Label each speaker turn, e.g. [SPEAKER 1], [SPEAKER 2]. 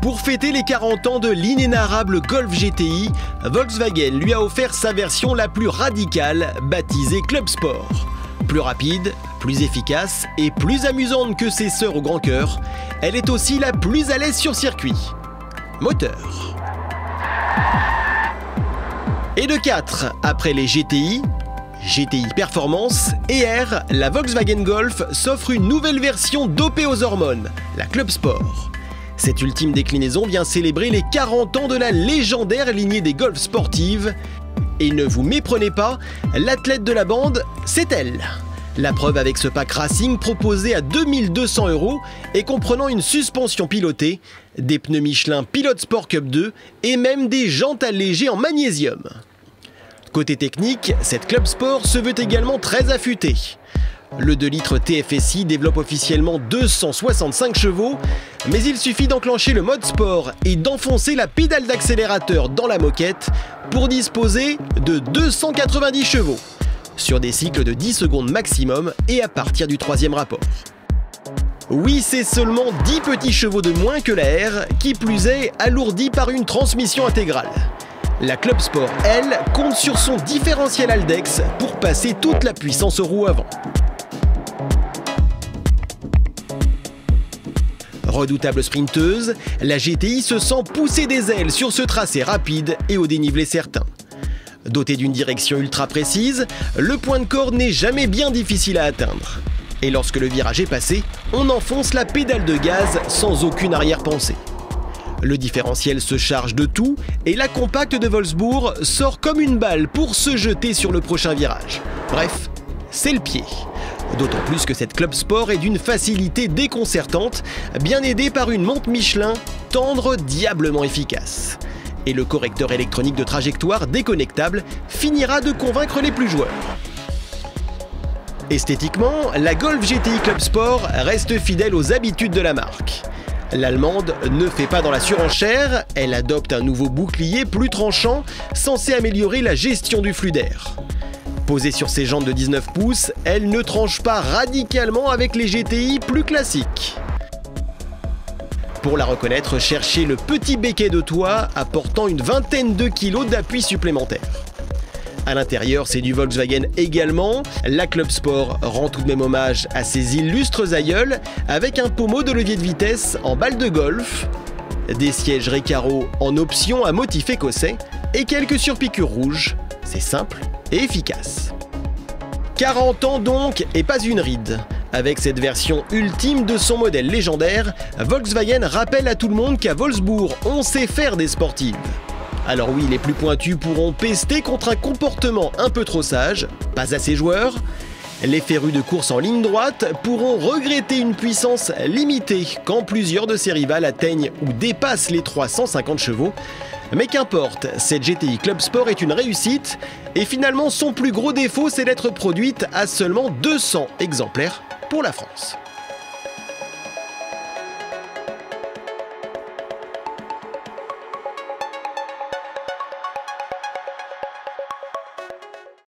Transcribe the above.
[SPEAKER 1] Pour fêter les 40 ans de l'inénarrable Golf GTI, Volkswagen lui a offert sa version la plus radicale, baptisée Club Sport. Plus rapide, plus efficace et plus amusante que ses sœurs au grand cœur, elle est aussi la plus à l'aise sur circuit. Moteur. Et de 4, après les GTI Performance et R, la Volkswagen Golf s'offre une nouvelle version dopée aux hormones, la Club Sport. Cette ultime déclinaison vient célébrer les 40 ans de la légendaire lignée des Golf sportives. Et ne vous méprenez pas, l'athlète de la bande, c'est elle. La preuve avec ce pack Racing proposé à 2 200 € et comprenant une suspension pilotée, des pneus Michelin Pilot Sport Cup 2 et même des jantes allégées en magnésium. Côté technique, cette Club Sport se veut également très affûtée. Le 2 litres TFSI développe officiellement 265 chevaux, mais il suffit d'enclencher le mode sport et d'enfoncer la pédale d'accélérateur dans la moquette pour disposer de 290 chevaux, sur des cycles de 10 secondes maximum et à partir du 3e rapport. Oui, c'est seulement 10 petits chevaux de moins que la R, qui plus est alourdie par une transmission intégrale. La Club Sport, elle, compte sur son différentiel Haldex pour passer toute la puissance aux roues avant. Redoutable sprinteuse, la GTI se sent pousser des ailes sur ce tracé rapide et au dénivelé certain. Dotée d'une direction ultra précise, le point de corde n'est jamais bien difficile à atteindre. Et lorsque le virage est passé, on enfonce la pédale de gaz sans aucune arrière-pensée. Le différentiel se charge de tout et la compacte de Wolfsburg sort comme une balle pour se jeter sur le prochain virage. Bref, c'est le pied. D'autant plus que cette Club Sport est d'une facilité déconcertante, bien aidée par une montre Michelin tendre, diablement efficace. Et le correcteur électronique de trajectoire déconnectable finira de convaincre les plus joueurs. Esthétiquement, la Golf GTI Club Sport reste fidèle aux habitudes de la marque. L'Allemande ne fait pas dans la surenchère, elle adopte un nouveau bouclier plus tranchant, censé améliorer la gestion du flux d'air. Posée sur ses jantes de 19 pouces, elle ne tranche pas radicalement avec les GTI plus classiques. Pour la reconnaître, cherchez le petit béquet de toit apportant une vingtaine de kilos d'appui supplémentaire. À l'intérieur, c'est du Volkswagen également. La Club Sport rend tout de même hommage à ses illustres aïeuls avec un pommeau de levier de vitesse en balle de golf, des sièges Recaro en option à motif écossais et quelques surpiqûres rouges. C'est simple et efficace. 40 ans donc et pas une ride. Avec cette version ultime de son modèle légendaire, Volkswagen rappelle à tout le monde qu'à Wolfsburg, on sait faire des sportives. Alors oui, les plus pointus pourront pester contre un comportement un peu trop sage, pas assez joueur. Les férus de course en ligne droite pourront regretter une puissance limitée quand plusieurs de ses rivales atteignent ou dépassent les 350 chevaux. Mais qu'importe, cette GTI Club Sport est une réussite et finalement son plus gros défaut c'est d'être produite à seulement 200 exemplaires pour la France.